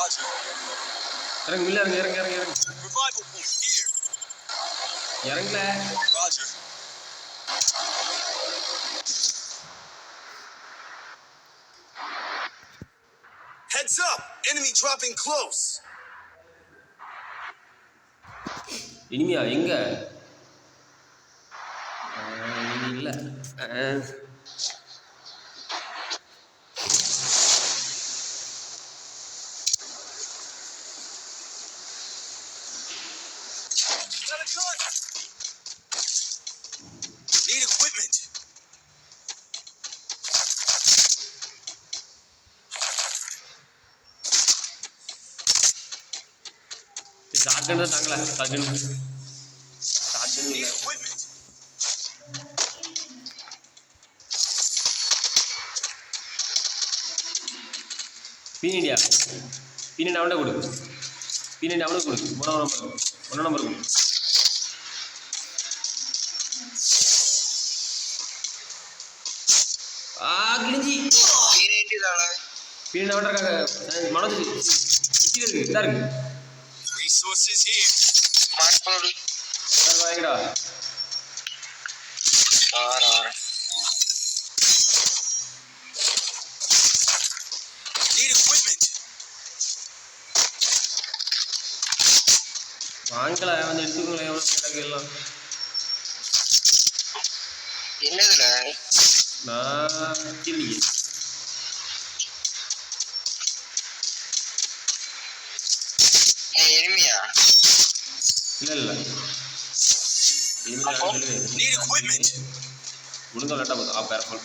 Roger. இறங்கு இல்ல இறங்கு. Revival point here. இறங்கல. Roger. Heads up! Enemy dropping close. இனிமையா எங்க? இல்ல. Need equipment. ஷாட்கன் தாங்களா? Shotgun Need equipment. பீனிடியா பீனிடி அவன்கிட்ட கொடு. பீனிடி அவனுக்கு கொடு. ஒன்றாம் நம்பர் கொடு. கிழிஞ்சி பீனிடி அவன்கிட்ட இருக்காங்க. மனோஜ் இருக்கு. இதா இருக்கு. Resources here. வாங்கிடா. Need equipment. வாங்கல வந்து எடுத்துக்கோங்களேன். எவ்வளோ கிடக்கு எல்லாம். என்னதுல நான் இல்லையே. எனிமியா இல்ல Need equipment. முடிஞ்ச லெட்டா போதும். பேரஃபுல்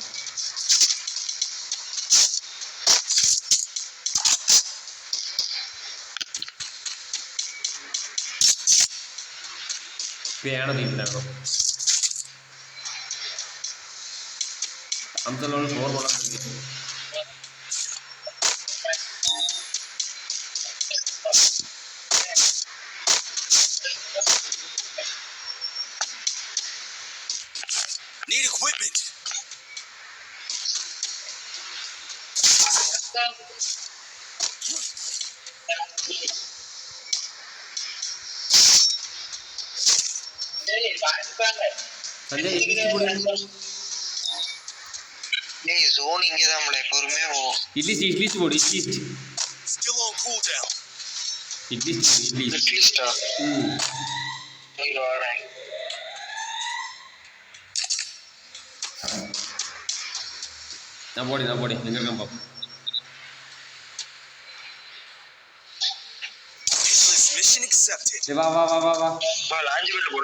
பேனது இல்லைடோ. அம்சலோட ஸ்கோர் பண்ணாங்க. Need equipment. சஞ்சய் இட்லி போடு. டேய் ஜோன் இங்க தான்ல பொறுமையா போ. இட்லி போடு. Still on cooldown. இட்லி அட்லீஸ்டா இங்க வரேன். நான் போடி எங்க இருக்கேன் பாப்போம். Mission accepted. வா லாஞ்சி பில்ல போ.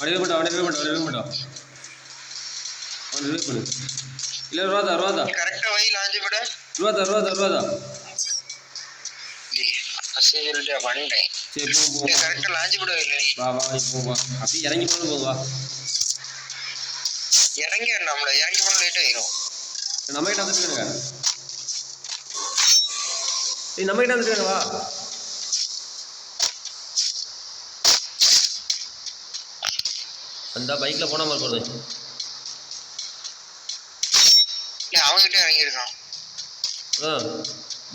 அவனே பண்ணு. இல்ல ரோதா கரெக்ட்டா வை லாஞ்சி விட. ரோதா அசேஜல்டா வந்தேன். சரி போ. கரெக்ட்டா லாஞ்சி விட இல்ல நீ. வா போ. அப்படியே இறங்கி போடு வா. இறங்கி நம்மள இறங்கி போன லேட் ஆயிரும். நம்ம கிட்ட வந்துருங்க. நம்ம கிட்ட வந்துருங்க வா. அந்த பைக்ல போனா மாதிரி போறது. அவங்க கிட்ட இறங்கி இருக்கான்.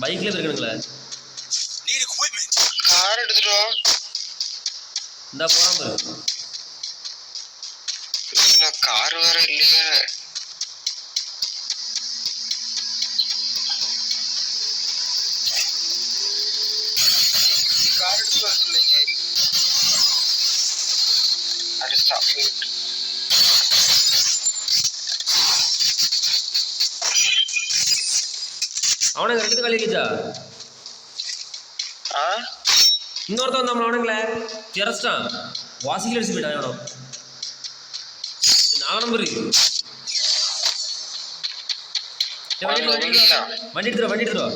பைக்ல இருக்கணுங்களே. Need equipment. கார் எடுத்துட்டு வா. இந்த போறாம இருக்கு. இல்ல கார் வேற இல்லையே. கார் எடுத்து வர சொல்லுங்க. அட ஸ்டாப். அவனை ரெண்டு காலி கிச்சா. இன்னொருத்தன் நம்ம அவனுங்களே திரஸ்டான். வாசிக்கல அடிச்சு போயிட்டான் அவனோ. நம்பர் வண்டி எடுத்துருவா.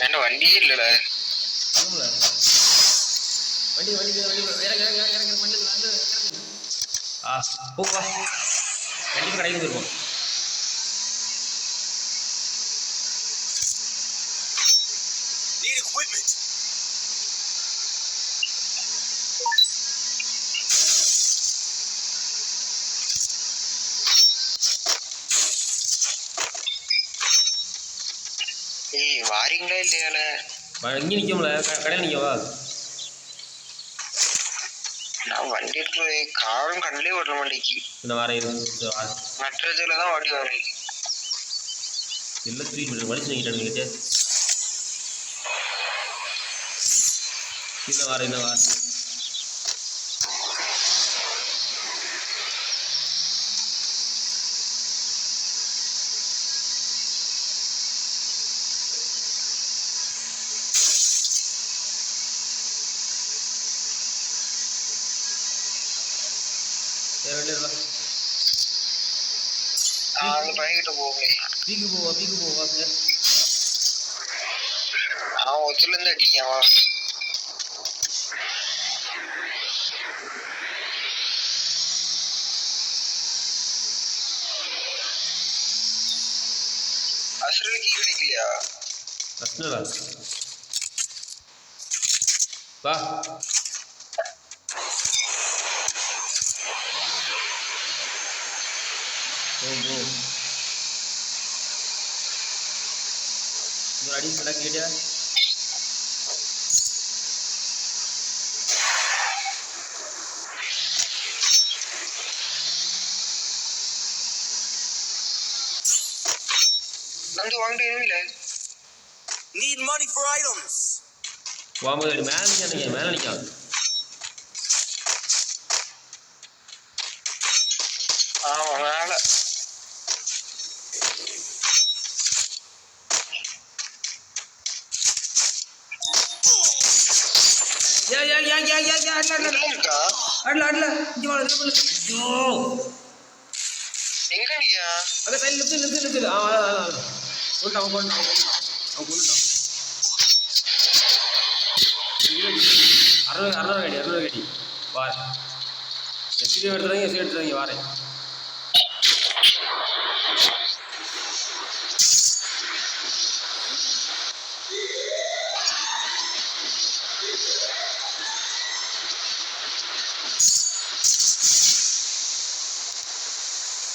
என்ன வண்டியே இல்லல. வண்டி போவா. கண்டிப்பா கடைக்கு வந்துருப்போம். Need equipment. ஏய் வாரீங்களா இல்லையால? இங்கே நிற்கும்ல, கடையில் நிற்கவா? நான் வண்டி எடுத்து காரும் கண்ணிலே ஓட மாட்டேங்கி. நான் வரேன். மெட்ரோஜில் தான் ஓடி வரேன். எல்லாம் தூக்கி வலிச்சு நிற்கிட்டேன் கிட்டே. இன்னும் வரேன், இன்னும் வரேன். அந்த பையன்கிட்ட போகலையே. பீக்கு போவா சார். அவன் ஒத்துலேருந்து அடிக்கான். அசுரல் கீ கிடைக்கலையா? அஸ்னலா வா. அடி பண்ண கேட்டியா? நந்து வாங்கிட்டு எதுவும் இல்லை. Need money for items. வாங்க மேல நிற்கான். ஆமாம் மேலே. எங்க நிக்கா? அங்க சைடு லெஃப்ட். அவன் கொண்டுட்டான். அறுநூறு கடி வார. எஸ்டி எடுத்துறாங்க வாரேன்.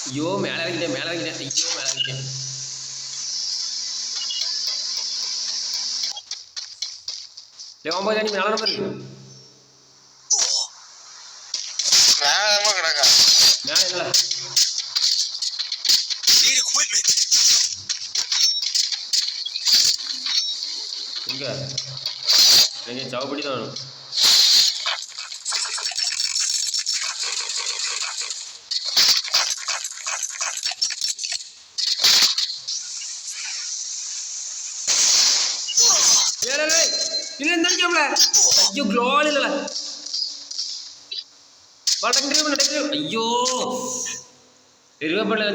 ஐயோ மேலே இறங்கிட்டேன். ஐயோ மேலே இறங்கிட்டேன். ஒன்பது அடி மேலே இருக்கு. மேலமா கிடக்கா? மேலே இல்லை. Need equipment. எங்க எனக்கு சவப்படி தான் வேணும். ஐயோ க்ளோல் இல்ல. ஐயோ ரிவைவ் பண்ணல.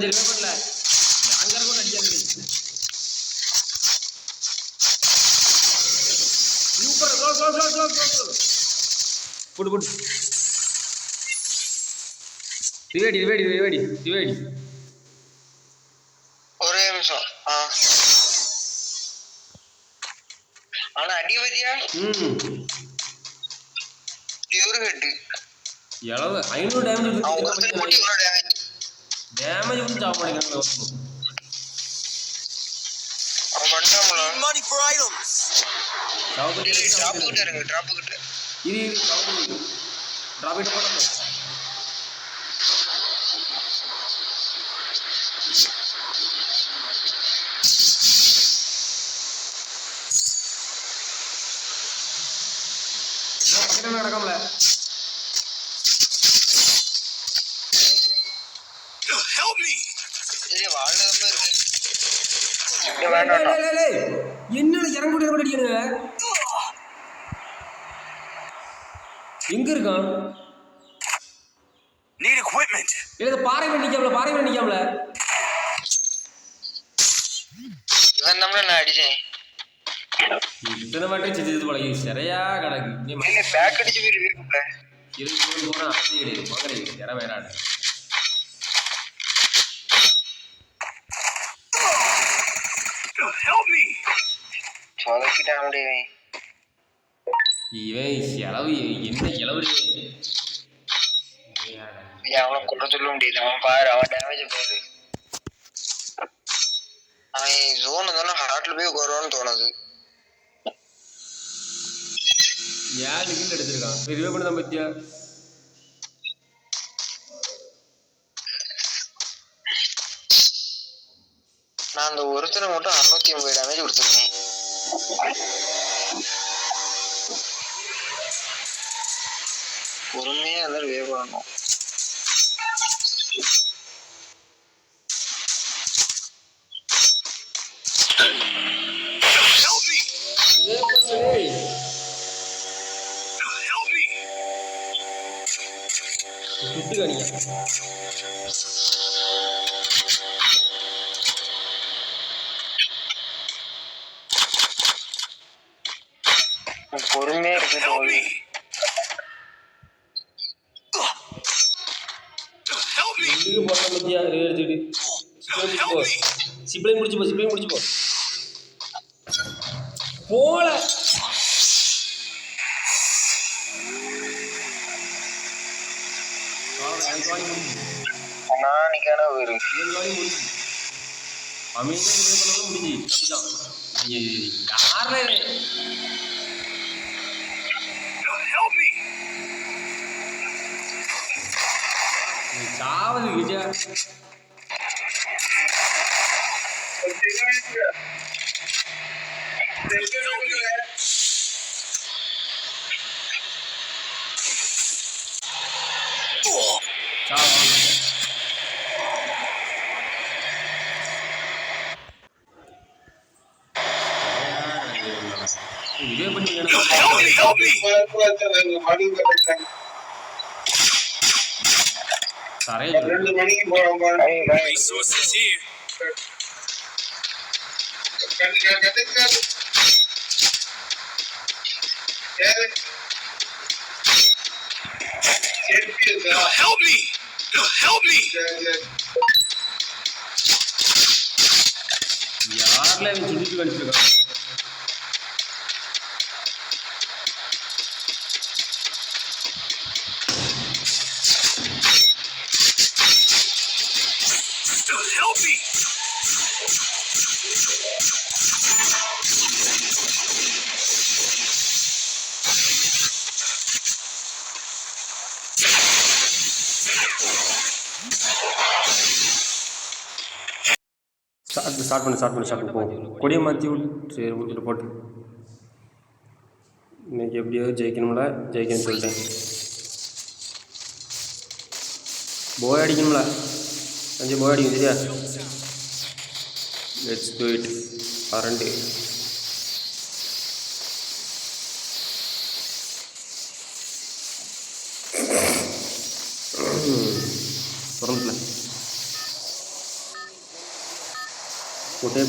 யாங்கற கூட அடிச்சாங்க. சூப்பர் கோல். போடு. ரிவைடி. ஒரே நிமிஷம். ஆனா அடிவதியா இவரு கட்டு எளவு 500 டேமேஜ் அவன் ஒருத்தர் போட்டு இவ்வளவு டேமேஜ் வந்து சாப்பிட மாட்டேங்கிறாங்க. அவன் பண்ணிட்டாங்களா? Need money for items. Drop கிட்ட இருங்க. டிராப் கிட்ட இது டிராப் கிட்ட போடுங்க. நடக்கல. Help me. இது வாழ்றதமா இருக்கு. என்ன இறங்க அடிக்கணுங்க. எங்க இருக்கான்? Need equipment. இல்ல பாறை மேல நிக்காமல. இவன் நம்மள நான் அடிச்சேன். இத்தனை வாட்டி செஞ்சது போல சரியா கிடக்கு. நீ இல்ல பேக் அடிச்சு போயிருக்கல. இருக்கு போனா அப்படி கிடையாது. மகரே யாரா வேறாட. Help me. சோதக்கிட்ட முடியே. இவன் செலவு என்ன செலவு? அவனை கொல்ல சொல்ல முடியாது. அவன் பாரு அவன் டேமேஜ் பாரு. அவன் ஜோன் தானே காட்டுல போய் உட்காருவான்னு தோணுது. 7 கில் எடுத்திருக்கான். ரிவே பண்ண தான் பத்தியா. நான் அந்த ஒருத்தனை மட்டும் 650 டேமேஜ் கொடுத்துருக்கேன். பொறுமையா இருந்தாலும் வே பண்ணணும். பொறுமையா இருக்கு. சிப்ளைன் முடிச்சு போ போல. நானிக்கான ஒரு சாவது விஜயா இதே பண்ணி Resources here. Help me! Help me! யார்ல சுத்தி கழிச்சிருக்கான். Help me! ஸ்டார்ட் பண்ணு போ. கொடியை மாற்றி விட்டு சரி விட்டு போட்டு. இன்னைக்கு எப்படியாவது ஜெயிக்கணும்ல, ஜெயிக்கணும்னு சொல்லிட்டேன். போய் அடிக்கணும்ல, கொஞ்சம் போய் அடிக்கும் சரியா. Let's do it. கரண்ட்டு பிறந்துல போட்டே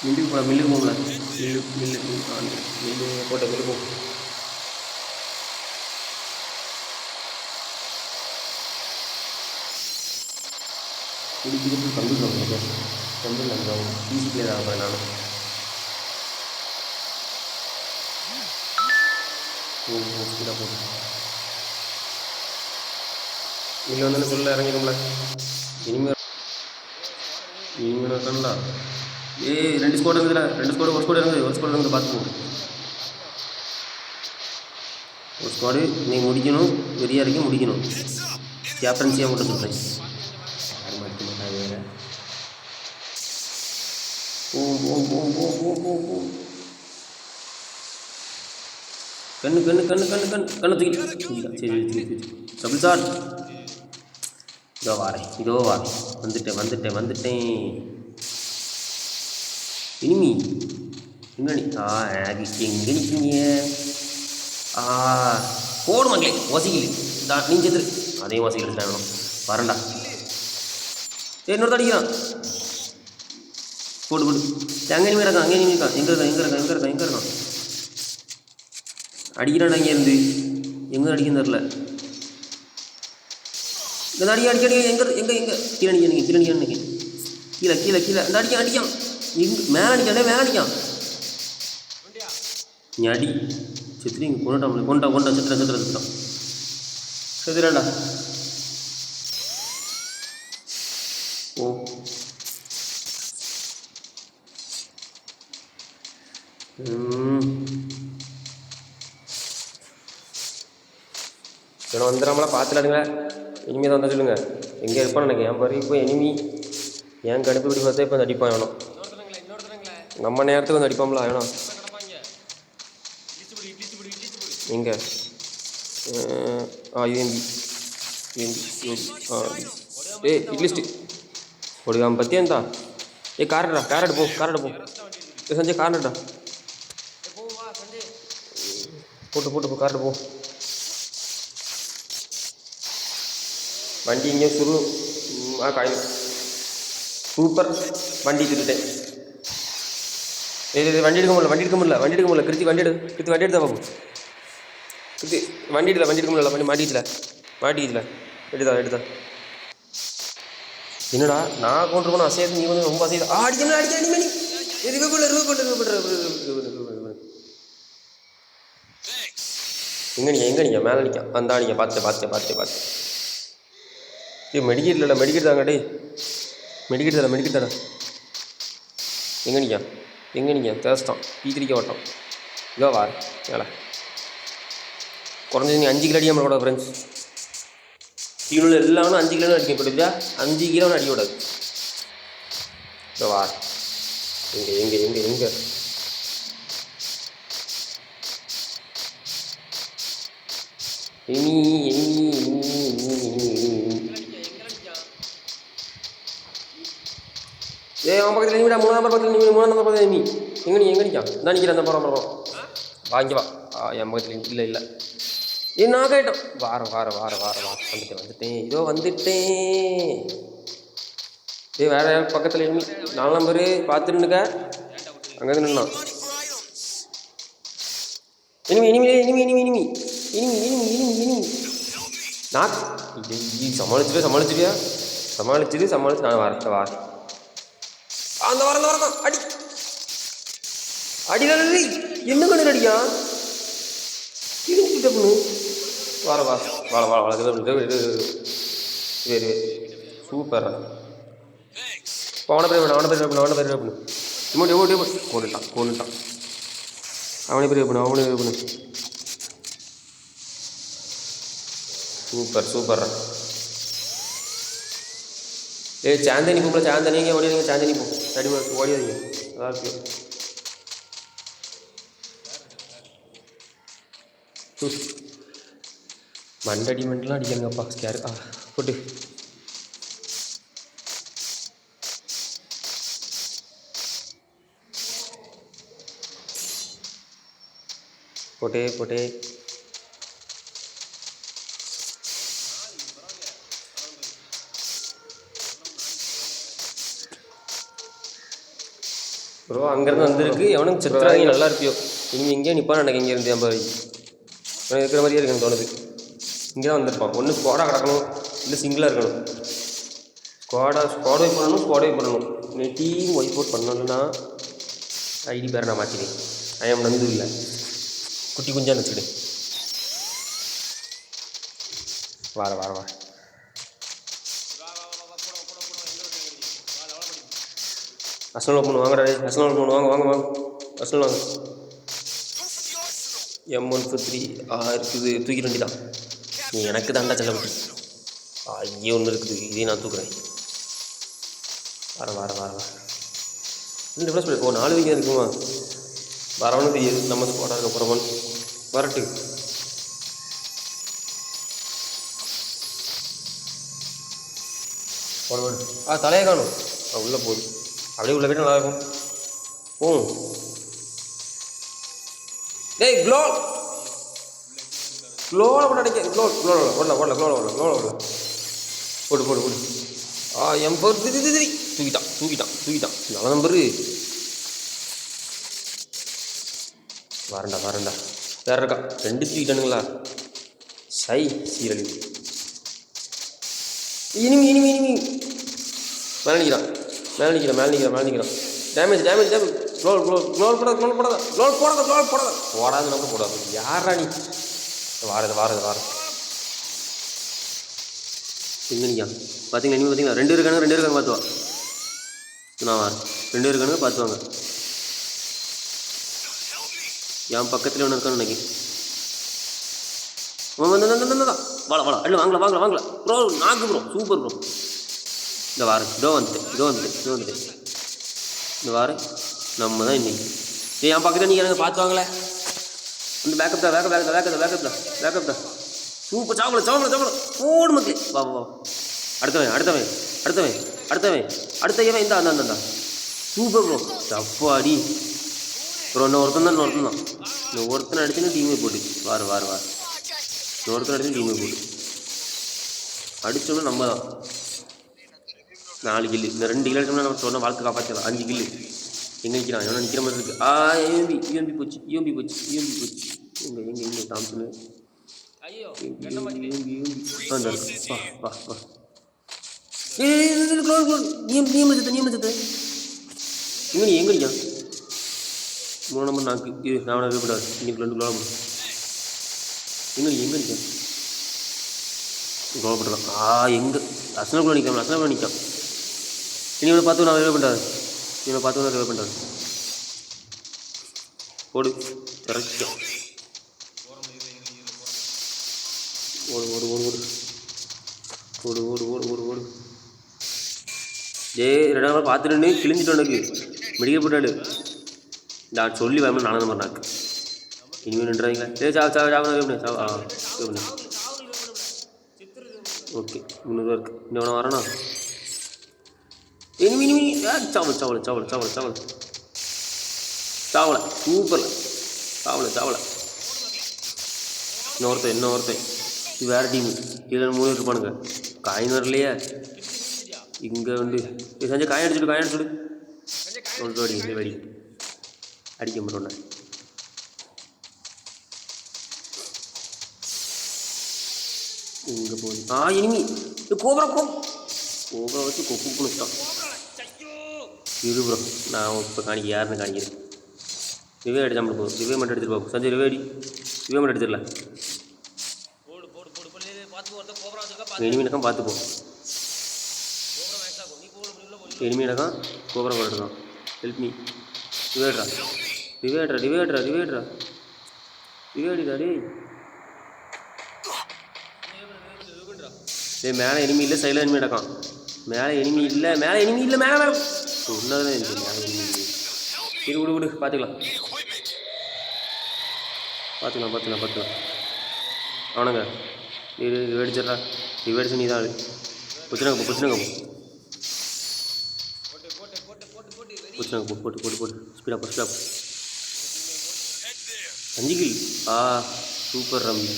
மில்லுக்கு போகல மில்லு போட்ட மில்லு போ. குடிக்கிறது கம்ப்யூட்டர் நம்ம ஈஸி பிளேயர் ஆகிறேன் நான். ஸ்பீடாக போகுது. மில்லு வந்தாலும் சொல்ல இறங்கிடும்ல. இனிமேல் கண்டா ரெண்டு ஸ்கோர் இருக்குதுல, ஒரு ஸ்கோர் இறங்குது பார்த்துக்கோ. ஒரு ஸ்குவாடு நீ முடிக்கணும், வெறியா வரைக்கும் முடிக்கணும். கேப்டன்சியாக மட்டும் சொல்கிறேன். யாரும் மறுக்க மாட்டாங்க. வேறு ஓ கண்ணு தூக்கிட்டு சரி டபுள் ஷாட். இதோ வாரேன் வந்துட்டேன். இனிமி எங்கடி எங்கே நிற்கிறீங்க? போடு மக்களே, வசிக்கல நீ செத்துரு. அதையும் வசிக்கல் எடுத்துட்டாங்க. வரண்டா இன்னொருத்த அடிக்கிறான். போடு அங்கே இனிமே இருக்கான். எங்கே இருக்கான் அடிக்கிறான். அங்கேருந்து எங்கே அடிக்கன்னு தெரில. இந்த அடி எங்கே கீழே அடிக்க கீழே அந்த அடிக்கான் மேலே அடிக்கான். நீ அடி செத்துறீங்க. கொண்டா செத்துறான்டா. இவனை வந்துடாமலாம் பார்த்துலாடுங்க. இனிமேல் தான் வந்தால் சொல்லுங்கள். எங்கே இருப்பான்னு எனக்கு என் பாரு இப்போ இனிமி என் கடுப்பு இப்படி பார்த்தா இப்போ வந்து அடிப்பான் வேணும். நம்ம நேரத்துக்கு வந்து அடிப்பாங்களா வேணும். எங்கே யூஎம்பி இங்கிலீஷ்டு ஒடிவாம பற்றியந்தா காரடா காரடு போ சஞ்சய் காரடா போட்டு காரடு போ. வண்டி இங்கே சுரு காயும் சூப்பர். வண்டி திட்டுட்டேன். வண்டி எடுக்க முடியல கிருத்தி வண்டி எடுத்தா பாபு. கிருத்தி வண்டி எடுக்க முடியல. வண்டி மாட்டிக்கல எடுத்தா. என்னடா நான் கொண்டு போன அசையாது, நீ வந்து ரொம்ப அசையுது. அடிக்க எங்கே நீங்கள் மேலே நிற்க வந்தா நீங்கள் பார்த்து மெடிக்கேட் தாங்க டே மெடிக்கேட் தானே. எங்கே நீங்கள் தேஸ்தான் பீத்திரிக்க ஓட்டம் இதோ வார் மேலே குறைஞ்சது. நீங்கள் 5 கிலோ அடிக்காமல் கூட ஃப்ரெண்ட்ஸ் டீமில் எல்லாமே 5 கிலோ அடிக்க போட்டுச்சா 5 கிலோ அடிக்க கூடாது. இதோ வார் எங்கே அவன் பக்கத்தில் நிமிடா 3ஆம் நம்பர் பக்கத்தில் நீ எங்கே நிற்கான் தான் நிற்கிறேன். அந்த போகிறோம் வாங்கி வா. என் பக்கத்தில் இல்லை நான் கேட்டோம். வார வந்துட்டேன் இதோ வந்துட்டேன். வேறு பக்கத்தில் இனிமி 4 நம்பரு பார்த்துருந்துக்க அங்கே நின்னான். இனிமி நான் சமாளிச்சுட்டு நான் வார அந்த வாரம் அடி என்ன கண்ணு அடியா டப்புன்னு வாழ வேறு சூப்பர். அவனை பேர் கொண்டுட்டான். அவனே பேர் சூப்பர். சாந்தனி பூப்பில் சாந்தனிங்க ஓடிடுங்க. சாந்தனி பூ அடி ஓடிடுங்க. நல்லா இருக்கு. மண்டெல்லாம் அடிக்கிறங்கப்பா ஸ்கேர் போட்டு போட்டே ப்ரோ. அங்கேருந்து வந்திருக்கு எவனும் சித்திராங்க நல்லா இருப்பியோ. இனிமேல் எங்கேயோ நிற்பான்னு எனக்கு இங்கே இருந்து என் எனக்கு இருக்கிற மாதிரியே இருக்குன்னு தோணுது. இங்கே தான் வந்திருப்பான். ஒன்று ஸ்குவாடாக கிடக்கணும், இல்லை சிங்கிளாக இருக்கணும். ஸ்குவாட் வைப் பண்ணணும். நீ டீம் ஒய்ப் அவுட் பண்ணணுன்னா ஐடி பேரை நான் மாற்றினேன். ஐஎம் நந்து இல்லை குட்டி குஞ்சான்னு வச்சுக்கிடு. வார அஸ்னல் ஓப்பன் வாங்கடா. அஸ்னல் ஓப்பன் வாங்க அஸ்னல் வாங்க. M143 இருக்குது. தூக்கிட வேண்டிதான். நீ எனக்கு தாண்டா செல்லப்பட்டி. இங்கே ஒன்று இருக்குது, இதையும் நான் தூக்குறேன். வார 2 ப்ளஸ் 4 வீக்கம் இருக்குமா? வரவனு தெரியாது. நம்ம ஸ்குவாடாக இருக்க போகிறவன் வரட்டு. தலையை காணும். உள்ளே போகுது. அப்படியே உள்ள போய்ட்டு நல்லா இருக்கும். டேய் க்ளோவில் போட்டு அடிக்க. க்ளோவில் போடு. M4 தூக்கிட்டான். நல்ல நம்பரு. வரண்டா வேறு இருக்கா. 2 தூக்கிட்டானுங்களா? சை சீரழி. இனிமி மேலே நிற்கிறான். டேமேஜ் க்ளோல் போடாது. யாரா நீ? வாரது எங்கே நிற்கான் பார்த்தீங்களா? இனிமேல் பார்த்தீங்களா? 2 இருக்கானுங்க பார்த்துவா. நான் வரேன். 2 இருக்கானுங்க பார்த்துவாங்க. என் பக்கத்தில் ஒன்று இருக்கான்னு நினைக்கிறேன். வாழ இல்லை வாங்கல ப்ரோ நாக்கு ப்ரோ சூப்பர் ப்ரோ. இந்த வாரம் இதோ வந்துட்டு இந்த வாரம் நம்ம தான் இன்னைக்கு. என் பக்கத்தில் நீங்கள் எனக்கு பார்த்து வாங்கல. இந்த பேக்கப் தான் சூப்பர். சாவல போடு மக்களே. வா அடுத்தவன் இந்த சூப்பர் ப்ரோ. தப்பாடி ப்ரோ. ஒருத்தன் தான் இந்த ஒருத்தனை அடிச்சுன்னு டீமே போட்டு வார் இந்த ஒருத்தனை அடிச்சுன்னு டீமே போட்டு அடித்தோம்னா நம்ம தான் 4 கில்லு. இந்த 2 கிலோ அடிச்சோம்னா நம்ம சொன்ன வாழ்க்கை காப்பாற்றலாம். 5 கில்லு. எங்கே நிற்கிறான்? எவனா நிற்கிற மாதிரி இருக்குது. யூஎம்பி போச்சு. எங்கே தாம்சனு வா எங்கே நிற்கான்? 3 நம்பர் நாக்கு. நான் வேப்படாது. இங்கே 2 கிலோ எங்கே நிற்கான்? கோவப்பட்டுறான். எங்கே அசனக்குள்ள நிற்கான். இனி இவனை பார்த்து நான் ரிவே பண்ணுறாரு. ஓடு கரெக்டாக ஓடு. ரெண்டு நாள் பார்த்துட்டு கிழிஞ்சிட்டு உனக்கு மெடிக்கல் போட்டாடு. நான் சொல்லி வரணும் 4 நம்பர் நாக்கு. இனிமேல் நின்றாங்களே. சாவ ஓகே 300 இருக்கு. இன்னும் வரேண்ணா. இனிமே சாவலை சூப்பரில் சாவலை. இன்னொருத்தன் இது வேறு டீமு. இதில் 3 இருப்பானுங்க. காயின் வரலையே. இங்கே வந்து சஞ்சய் காயின் அடிச்சுடு. வெடி அடிக்க மாட்டோண்ணே. இங்கே போகுது. இனிமி கோபரா வச்சு கொப்பு குளிச்சிட்டான். இது ப்ரோ நான் இப்போ யாருன்னு காணிக்கிறேன். ரிவே அடிச்சா மட்டும் போதும். ரிவே மட்டும் எடுத்துகிட்டு போகும். சஞ்சய் ரிவே மட்டும் எடுத்துடல. எனிமீனக்கம் பார்த்துப்போம். எனிமீனக்கம் கோபரா போட்டுருக்கான். Help me. ரிவேட்ரா மேலே எனிமி இல்லை. சைடில் எனிமி நடக்கான். மேலே எனிமி இல்லை. மேலே சொன்னதுதான் எனக்கு. மேலே எனிமி இல்லை. இது விடு பார்த்துக்கலாம். அவனுங்க இது வெடிச்சிட்றா. இது வெடிச்சு நீ தான் ஆளு. புச்சுனங்க போ. போட்டு ஸ்பீடாக 5 கில். Super rummy.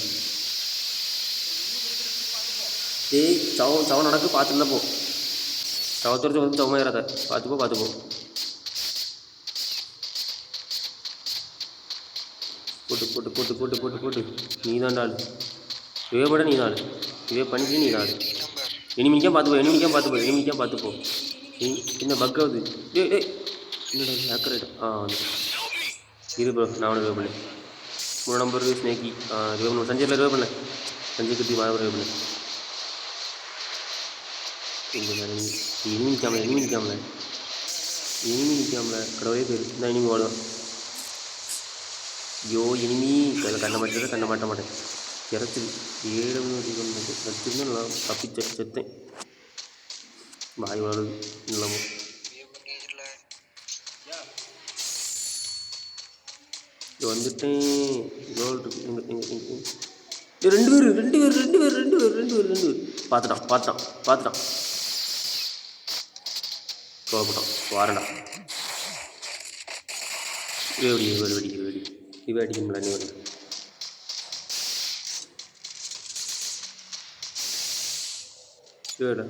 சவம் நடக்கு. பார்த்துருந்தா போ. சவத்துறது வந்து சவமாக ஏறாத. பார்த்துப்போ. போட்டு நீ தான்டா ஆள். இவே பட நீ தான் ஆள். இவே பண்ணிட்டு நீ தான் ஆள். எனிமினிக்காக பார்த்துப்போ. என்ன பக்காவது. என்னடா ஹேக்கர் ஆகிடும். இது ப்ரோ நான் ரிவே பண்ணேன். 3 நம்பர் ஸ்னேக்கி ரிவே பண்ண. சஞ்சயில் ரிவே பண்ணேன். சஞ்சய் கத்தி ரிவே பண்ணேன். எனிமி நிற்காமல கடவுளே பேர். இந்த எனிமி ஓடுவான். ஐயோ எனிமி கண்ண மாட்ட மாட்டேன். இறச்சி 7 வச்சுருந்து நல்லா செத்தேன். வாய் வளருது இல்லாமல். வந்துட்டேன். ரெண்டு பேர் பார்த்துட்டான். கோபப்பட்டான். வாரண்டா. வெடி இவ அடிக்கணும்ல. நீ வருது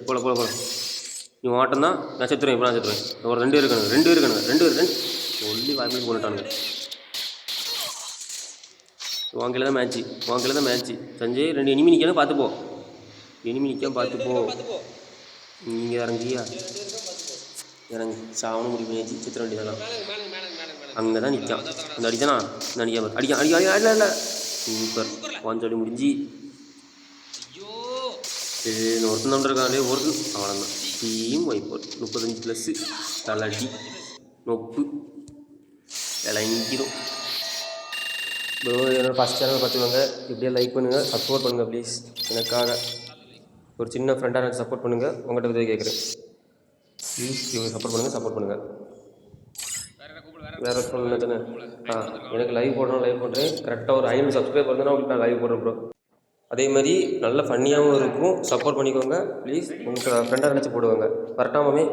போல நீ ஓட்டம் தான். நான் செத்துருவேன். இப்போ நான் செத்துருவேன். ஒரு 2 பேர் இருக்கானுங்க. சொல்லி வாய்ப்பு கொண்டுட்டானுங்க. வாங்கில தான் மேட்ச்சு. சஞ்சய் 2 எனிமி நிற்காம பார்த்துப்போ. நீங்கள் இறங்கியா சாவணும் முடிவு பண்ணியாச்சு. சித்திர வேண்டியதெல்லாம் அங்கே தான் நிற்கான். அந்த அடித்தானா இந்த அடிக்க சூப்பர். வாஞ்சொல்லி முடிஞ்சு. ஒருத்தன் தான் இருக்கான். அவ்வளோதான். டீம் வைப்போட் 35+ தலடி நொப்பு விளங்கிடும். ப்ரோ என்னோட ஃபஸ்ட் சேனல் பார்த்துக்கோங்க, இப்படியே லைக் பண்ணுங்கள், சப்போர்ட் பண்ணுங்கள் ப்ளீஸ். எனக்காக ஒரு சின்ன ஃப்ரெண்டாக எனக்கு சப்போர்ட் பண்ணுங்கள். உங்கள்கிட்ட உதவி கேட்குறேன் ப்ளீஸ். இவங்க சப்போர்ட் பண்ணுங்கள். வேறு சொல்லுங்க தானே. எனக்கு லைவ் பண்ணுறேன். கரெக்டாக ஒரு 500 சப்ஸ்கிரைபர் இருந்தால் உங்களுக்கு நான் லைவ் போடுறேன் ப்ரோ. அதே மாதிரி நல்ல ஃபன்னியாகவும் இருக்கும். சப்போர்ட் பண்ணிக்கோங்க ப்ளீஸ். உங்கள் ஃப்ரெண்டாக நினச்சி போடுவாங்க. வரட்டாமே.